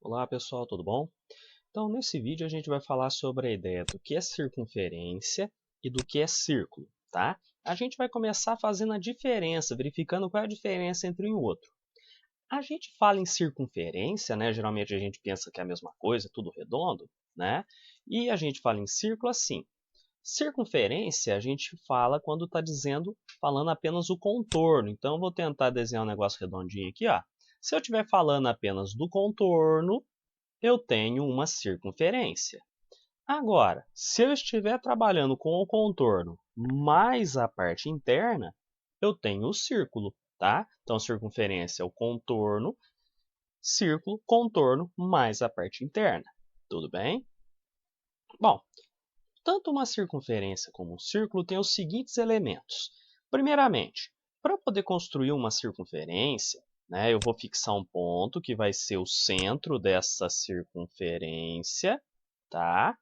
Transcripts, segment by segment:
Olá pessoal, tudo bom? Então nesse vídeo a gente vai falar sobre a ideia do que é circunferência e do que é círculo, tá? A gente vai começar fazendo a diferença, verificando qual é a diferença entre um e o outro. A gente fala em circunferência, né? Geralmente a gente pensa que é a mesma coisa, tudo redondo, né? E a gente fala em círculo assim. Circunferência a gente fala quando está falando apenas o contorno. Então eu vou tentar desenhar um negócio redondinho aqui, ó. Se eu estiver falando apenas do contorno, eu tenho uma circunferência. Agora, se eu estiver trabalhando com o contorno mais a parte interna, eu tenho o círculo, tá? Então, circunferência é o contorno, círculo, contorno mais a parte interna. Tudo bem? Bom, tanto uma circunferência como um círculo têm os seguintes elementos. Primeiramente, para eu poder construir uma circunferência, né, eu vou fixar um ponto que vai ser o centro dessa circunferência, tá?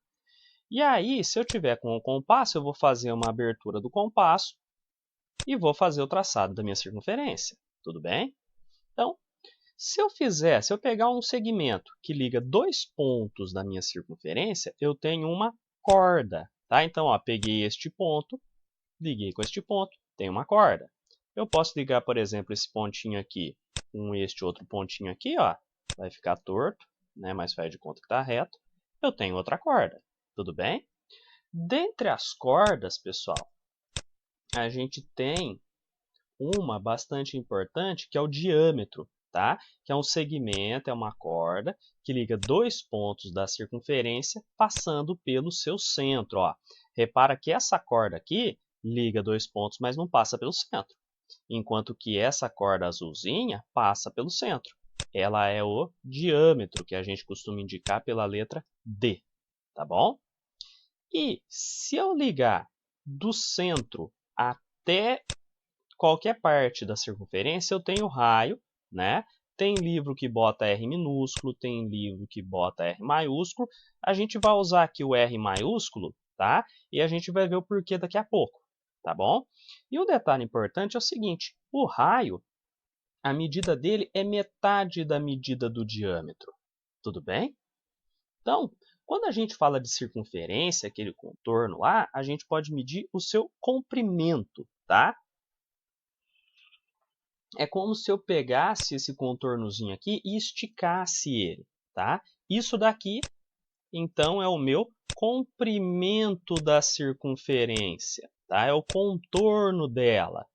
E aí, se eu tiver com o compasso, eu vou fazer uma abertura do compasso e vou fazer o traçado da minha circunferência, tudo bem? Então, se eu pegar um segmento que liga dois pontos da minha circunferência, eu tenho uma corda, tá? Então, ó, peguei este ponto, liguei com este ponto, tem uma corda. Eu posso ligar, por exemplo, esse pontinho aqui com este outro pontinho aqui, ó, vai ficar torto, né? Mas faz de conta que está reto. Eu tenho outra corda, tudo bem? Dentre as cordas, pessoal, a gente tem uma bastante importante que é o diâmetro, tá? Que é um segmento, é uma corda que liga dois pontos da circunferência passando pelo seu centro, ó. Repara que essa corda aqui liga dois pontos, mas não passa pelo centro, enquanto que essa corda azulzinha passa pelo centro. Ela é o diâmetro, que a gente costuma indicar pela letra D, tá bom? E se eu ligar do centro até qualquer parte da circunferência, eu tenho raio, né? Tem livro que bota R minúsculo, tem livro que bota R maiúsculo. A gente vai usar aqui o R maiúsculo, tá? E a gente vai ver o porquê daqui a pouco, tá bom? E um detalhe importante é o seguinte, o raio, a medida dele é metade da medida do diâmetro, tudo bem? Então, quando a gente fala de circunferência, aquele contorno lá, a gente pode medir o seu comprimento, tá? É como se eu pegasse esse contornozinho aqui e esticasse ele, tá? Isso daqui, então, é o meu comprimento da circunferência, tá? É o contorno dela,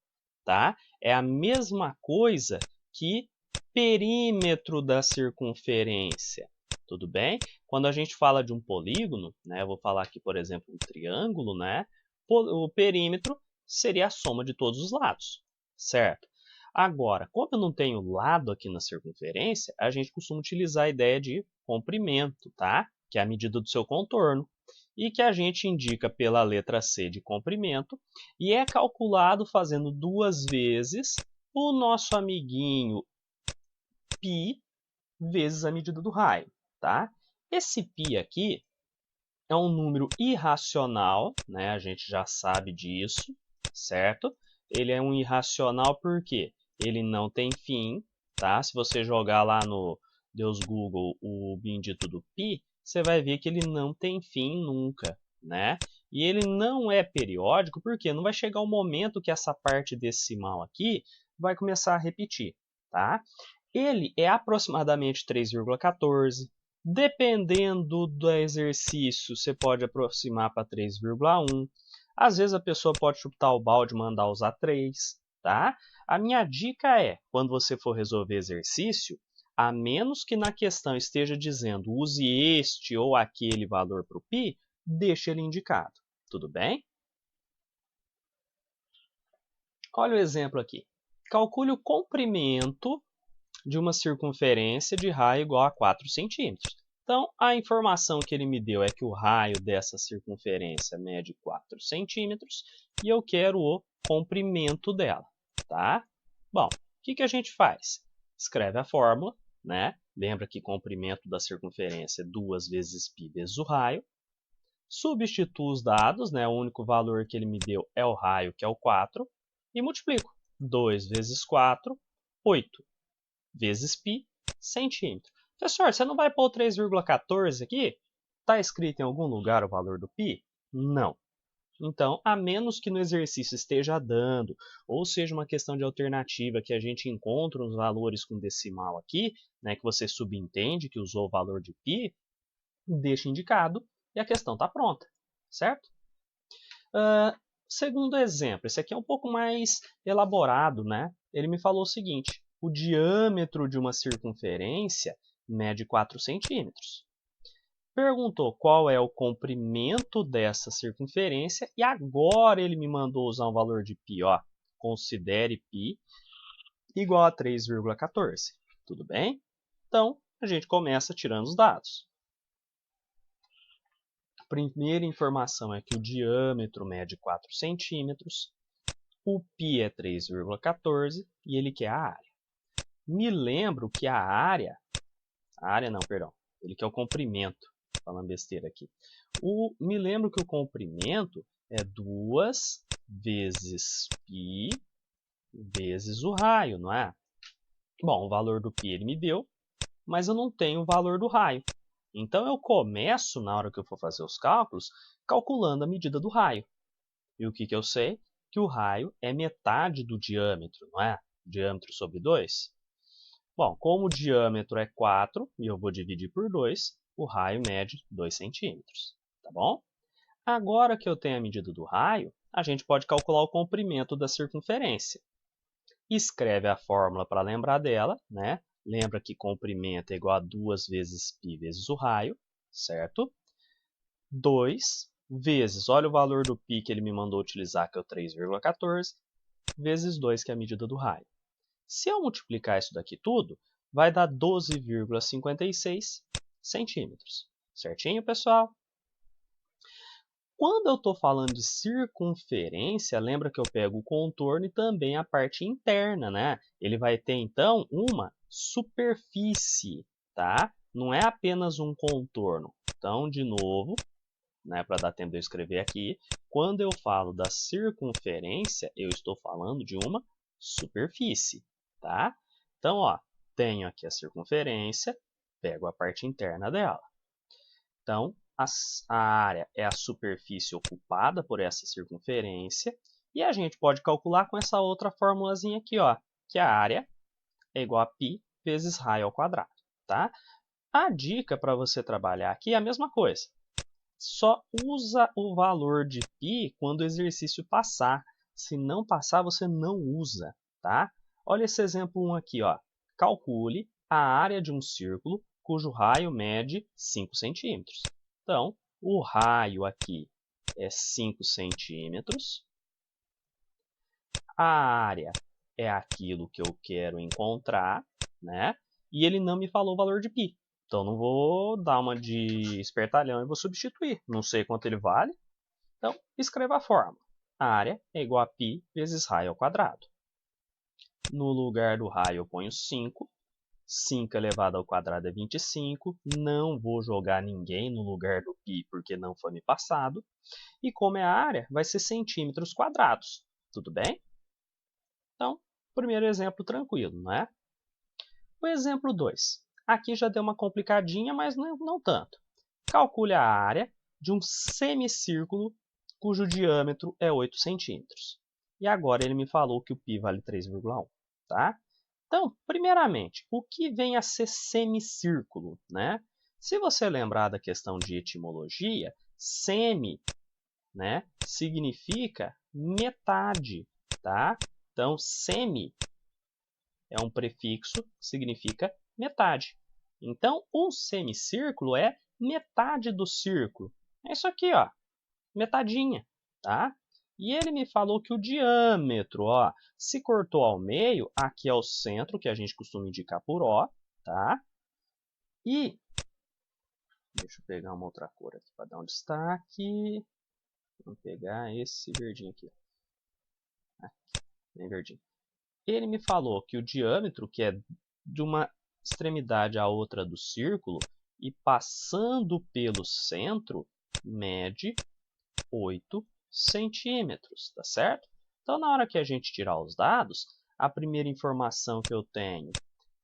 tá? É a mesma coisa que perímetro da circunferência, tudo bem? Quando a gente fala de um polígono, né? Eu vou falar aqui, por exemplo, um triângulo, né? O perímetro seria a soma de todos os lados, certo? Agora, como eu não tenho lado aqui na circunferência, a gente costuma utilizar a ideia de comprimento, tá? Que é a medida do seu contorno, e que a gente indica pela letra C de comprimento, e é calculado fazendo duas vezes o nosso amiguinho π vezes a medida do raio, tá? Esse π aqui é um número irracional, né? A gente já sabe disso, certo? Ele é um irracional porque ele não tem fim, tá? Se você jogar lá no Deus Google o bendito do π, você vai ver que ele não tem fim nunca, né? E ele não é periódico porque não vai chegar um momento que essa parte decimal aqui vai começar a repetir, tá? Ele é aproximadamente 3,14. Dependendo do exercício, você pode aproximar para 3,1. Às vezes a pessoa pode chutar o balde e mandar usar 3, tá? A minha dica é, quando você for resolver exercício, a menos que na questão esteja dizendo use este ou aquele valor para o π, deixe ele indicado, tudo bem? Olha o exemplo aqui. Calcule o comprimento de uma circunferência de raio igual a 4 centímetros. Então, a informação que ele me deu é que o raio dessa circunferência mede 4 centímetros e eu quero o comprimento dela, tá? Bom, o que a gente faz? Escreve a fórmula, né? Lembra que comprimento da circunferência é 2 vezes π vezes o raio. Substituo os dados, né? O único valor que ele me deu é o raio, que é o 4, e multiplico. 2 vezes 4, 8 vezes π, centímetro. Professor, você não vai pôr o 3,14 aqui? Está escrito em algum lugar o valor do π? Não. Então, a menos que no exercício esteja dando, ou seja uma questão de alternativa que a gente encontra os valores com decimal aqui, né, que você subentende que usou o valor de π, deixa indicado e a questão está pronta, certo? Segundo exemplo, esse aqui é um pouco mais elaborado, né? Ele me falou o seguinte: o diâmetro de uma circunferência mede 4 centímetros. Perguntou qual é o comprimento dessa circunferência e agora ele me mandou usar um valor de π. Ó, considere π igual a 3,14. Tudo bem? Então, a gente começa tirando os dados. A primeira informação é que o diâmetro mede 4 centímetros, o π é 3,14 e ele quer a área. Me lembro que ele quer o comprimento. Falando besteira aqui. Me lembro que o comprimento é 2 vezes π vezes o raio, não é? Bom, o valor do π ele me deu, mas eu não tenho o valor do raio. Então, eu começo, na hora que eu for fazer os cálculos, calculando a medida do raio. E o que eu sei? Que o raio é metade do diâmetro, não é? Diâmetro sobre 2. Bom, como o diâmetro é 4 e eu vou dividir por 2, o raio mede 2 centímetros, tá bom? Agora que eu tenho a medida do raio, a gente pode calcular o comprimento da circunferência. Escreve a fórmula para lembrar dela, né? Lembra que comprimento é igual a 2 vezes π vezes o raio, certo? 2 vezes, olha o valor do π que ele me mandou utilizar, que é o 3,14, vezes 2, que é a medida do raio. Se eu multiplicar isso daqui tudo, vai dar 12,56 centímetros. Certinho, pessoal? Quando eu estou falando de circunferência, lembra que eu pego o contorno e também a parte interna, né? Ele vai ter, então, uma superfície, tá? Não é apenas um contorno. Então, de novo, né, para dar tempo de eu escrever aqui, quando eu falo da circunferência, eu estou falando de uma superfície, tá? Então, ó, tenho aqui a circunferência, pego a parte interna dela. Então, a área é a superfície ocupada por essa circunferência, e a gente pode calcular com essa outra formulazinha aqui, ó, que a área é igual a π vezes raio ao quadrado, tá? A dica para você trabalhar aqui é a mesma coisa. Só usa o valor de π quando o exercício passar. Se não passar, você não usa, tá? Olha esse exemplo 1 aqui, ó. Calcule a área de um círculo cujo raio mede 5 centímetros. Então, o raio aqui é 5 centímetros. A área é aquilo que eu quero encontrar, né? E ele não me falou o valor de π. Então, não vou dar uma de espertalhão e vou substituir. Não sei quanto ele vale. Então, escreva a fórmula. A área é igual a π vezes raio ao quadrado. No lugar do raio, eu ponho 5. 5 elevado ao quadrado é 25. Não vou jogar ninguém no lugar do π porque não foi me passado. E como é a área, vai ser centímetros quadrados. Tudo bem? Então, primeiro exemplo tranquilo, não é? O exemplo 2. Aqui já deu uma complicadinha, mas não tanto. Calcule a área de um semicírculo cujo diâmetro é 8 centímetros. E agora ele me falou que o π vale 3,1. Tá? Então, primeiramente, o que vem a ser semicírculo? Né? Se você lembrar da questão de etimologia, semi, né, significa metade. Tá? Então, semi é um prefixo que significa metade. Então, um semicírculo é metade do círculo. É isso aqui, ó, metadinha, tá? E ele me falou que o diâmetro, ó, se cortou ao meio, aqui é o centro, que a gente costuma indicar por O, tá? E, deixa eu pegar uma outra cor aqui para dar um destaque. Vamos pegar esse verdinho aqui. Aqui, bem verdinho. Ele me falou que o diâmetro, que é de uma extremidade à outra do círculo, e passando pelo centro, mede 8 centímetros, tá certo? Então, na hora que a gente tirar os dados, a primeira informação que eu tenho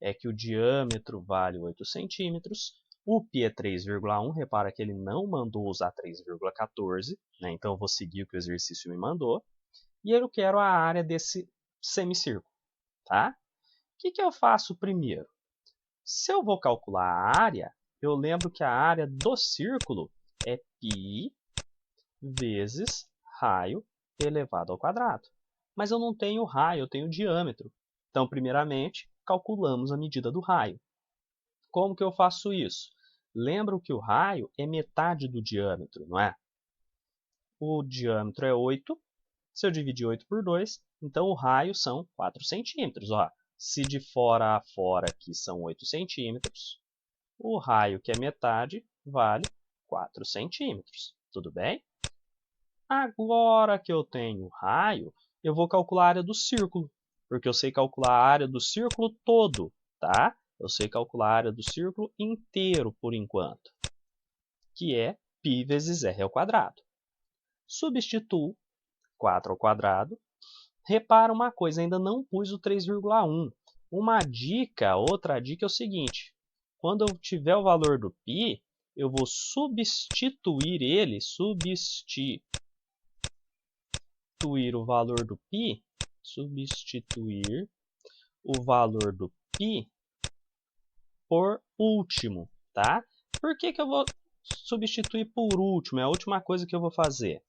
é que o diâmetro vale 8 centímetros, o π é 3,1, repara que ele não mandou usar 3,14, né? Então eu vou seguir o que o exercício me mandou, e eu quero a área desse semicírculo, tá? O que eu faço primeiro? Se eu vou calcular a área, eu lembro que a área do círculo é π vezes raio elevado ao quadrado. Mas eu não tenho raio, eu tenho diâmetro. Então, primeiramente, calculamos a medida do raio. Como que eu faço isso? Lembro que o raio é metade do diâmetro, não é? O diâmetro é 8. Se eu dividir 8 por 2, então o raio são 4 centímetros. Ó, se de fora a fora aqui são 8 centímetros, o raio, que é metade, vale 4 centímetros. Tudo bem? Agora que eu tenho raio, eu vou calcular a área do círculo, porque eu sei calcular a área do círculo todo, tá? Eu sei calcular a área do círculo inteiro por enquanto, que é π vezes r ao quadrado. Substituo 4 ao quadrado. Repara uma coisa, ainda não pus o 3,1. Outra dica é o seguinte, quando eu tiver o valor do π, eu vou substituir o valor do π, por último, tá? Por que eu vou substituir por último? É a última coisa que eu vou fazer.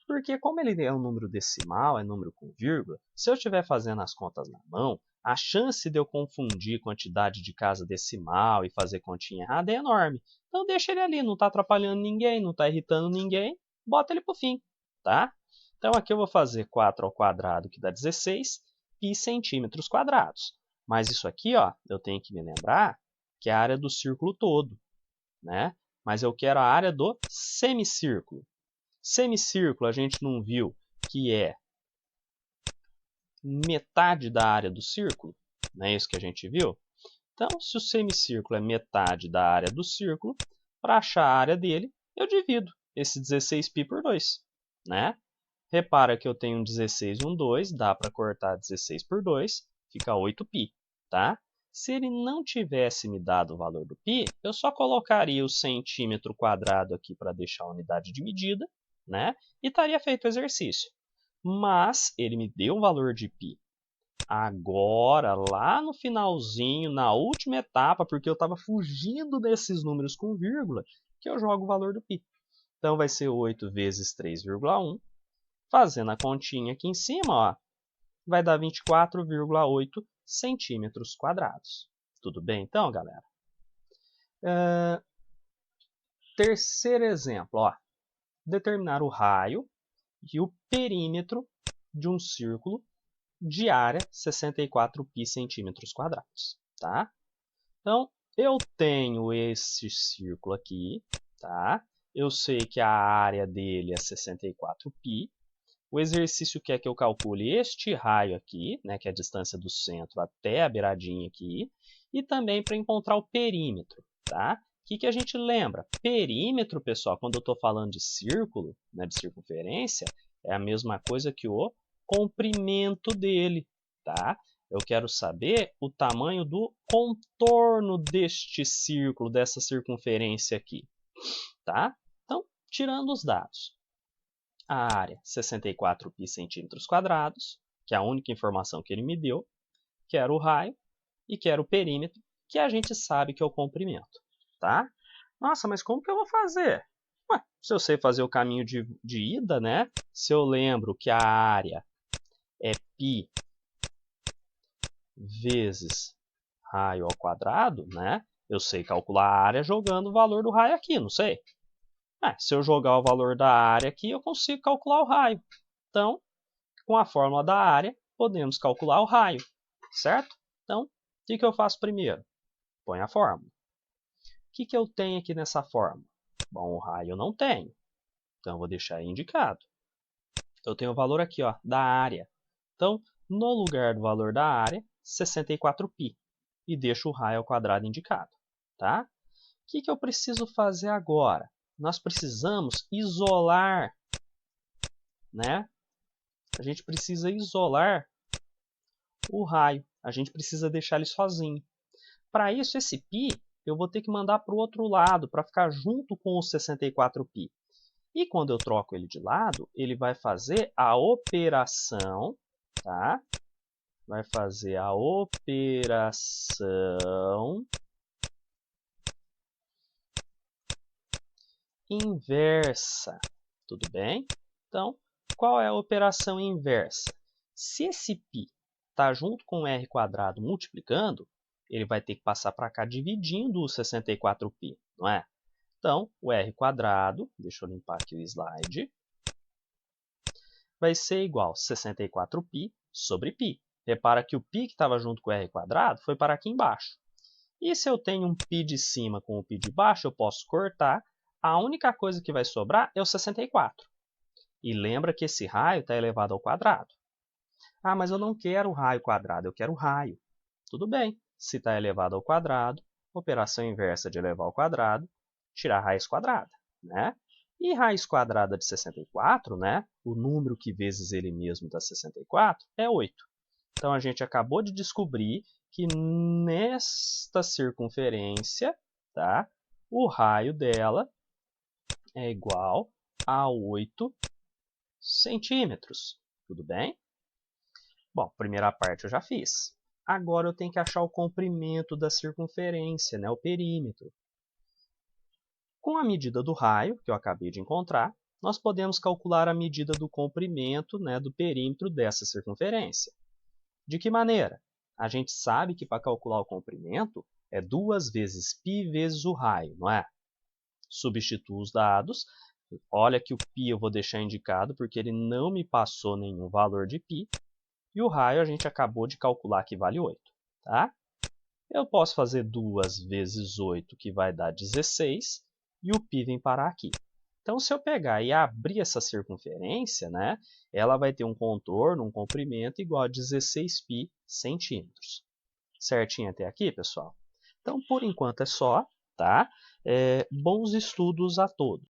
Porque como ele é um número decimal, é número com vírgula, se eu estiver fazendo as contas na mão, a chance de eu confundir quantidade de casa decimal e fazer continha errada é enorme. Então deixa ele ali, não está atrapalhando ninguém, não está irritando ninguém, bota ele para o fim, tá? Então aqui eu vou fazer 4 ao quadrado, que dá 16, π centímetros quadrados. Mas isso aqui, ó, eu tenho que me lembrar que é a área do círculo todo, né? Mas eu quero a área do semicírculo. Semicírculo a gente não viu que é metade da área do círculo? Não é isso que a gente viu? Então, se o semicírculo é metade da área do círculo, para achar a área dele, eu divido esse 16π por 2, né? Repara que eu tenho um 16 e um 2, dá para cortar 16 por 2, fica 8π, tá? Se ele não tivesse me dado o valor do π, eu só colocaria o centímetro quadrado aqui para deixar a unidade de medida, né? E estaria feito o exercício. Mas ele me deu um valor de π. Agora, lá no finalzinho, na última etapa, porque eu estava fugindo desses números com vírgula, que eu jogo o valor do π. Então, vai ser 8 vezes 3,1. Fazendo a continha aqui em cima, ó, vai dar 24,8 centímetros quadrados. Tudo bem, então, galera? Terceiro exemplo, ó, determinar o raio e o perímetro de um círculo de área 64π centímetros quadrados, tá? Então, eu tenho esse círculo aqui, tá? Eu sei que a área dele é 64π. O exercício quer que eu calcule este raio aqui, né, que é a distância do centro até a beiradinha aqui, e também para encontrar o perímetro, tá? O que a gente lembra? Perímetro, pessoal, quando eu estou falando de círculo, né, de circunferência, é a mesma coisa que o comprimento dele, tá? Eu quero saber o tamanho do contorno deste círculo, dessa circunferência aqui, tá? Então, tirando os dados. A área, 64π centímetros quadrados, que é a única informação que ele me deu. Quero o raio e quero o perímetro, que a gente sabe que é o comprimento, tá? Nossa, mas como que eu vou fazer? Ué, se eu sei fazer o caminho de ida, né? Se eu lembro que a área é π vezes raio ao quadrado, né? Eu sei calcular a área jogando o valor do raio aqui, não sei? Se eu jogar o valor da área aqui, eu consigo calcular o raio. Então, com a fórmula da área, podemos calcular o raio, certo? Então, o que eu faço primeiro? Põe a fórmula. O que eu tenho aqui nessa fórmula? Bom, o raio eu não tenho, então eu vou deixar aí indicado. Eu tenho o valor aqui, ó, da área. Então, no lugar do valor da área, 64π. E deixo o raio ao quadrado indicado, tá? O que eu preciso fazer agora? Nós precisamos isolar, né? A gente precisa isolar o raio. A gente precisa deixar ele sozinho. Para isso, esse π eu vou ter que mandar para o outro lado, para ficar junto com o 64π. E quando eu troco ele de lado, ele vai fazer a operação, tá? Vai fazer a operação inversa, tudo bem? Então, qual é a operação inversa? Se esse π está junto com o r² multiplicando, ele vai ter que passar para cá dividindo o 64π, não é? Então, o r², deixa eu limpar aqui o slide, vai ser igual a 64π sobre π. Repara que o π que estava junto com o r² foi para aqui embaixo. E se eu tenho um π de cima com o π de baixo, eu posso cortar. A única coisa que vai sobrar é o 64. E lembra que esse raio está elevado ao quadrado. Ah, mas eu não quero o raio quadrado, eu quero o raio. Tudo bem, se está elevado ao quadrado, operação inversa de elevar ao quadrado, tirar a raiz quadrada, né? E raiz quadrada de 64, né? O número que vezes ele mesmo dá 64, é 8. Então, a gente acabou de descobrir que nesta circunferência, tá? O raio dela é igual a 8 centímetros. Tudo bem? Bom, primeira parte eu já fiz. Agora eu tenho que achar o comprimento da circunferência, né? O perímetro. Com a medida do raio, que eu acabei de encontrar, nós podemos calcular a medida do comprimento, né, do perímetro dessa circunferência. De que maneira? A gente sabe que para calcular o comprimento é 2 vezes π vezes o raio, não é? Substituo os dados. Olha que o π eu vou deixar indicado porque ele não me passou nenhum valor de π. E o raio a gente acabou de calcular que vale 8. Tá? Eu posso fazer 2 vezes 8, que vai dar 16, e o π vem parar aqui. Então, se eu pegar e abrir essa circunferência, né, ela vai ter um contorno, um comprimento igual a 16π centímetros. Certinho até aqui, pessoal? Então, por enquanto é só, tá? Bons estudos a todos.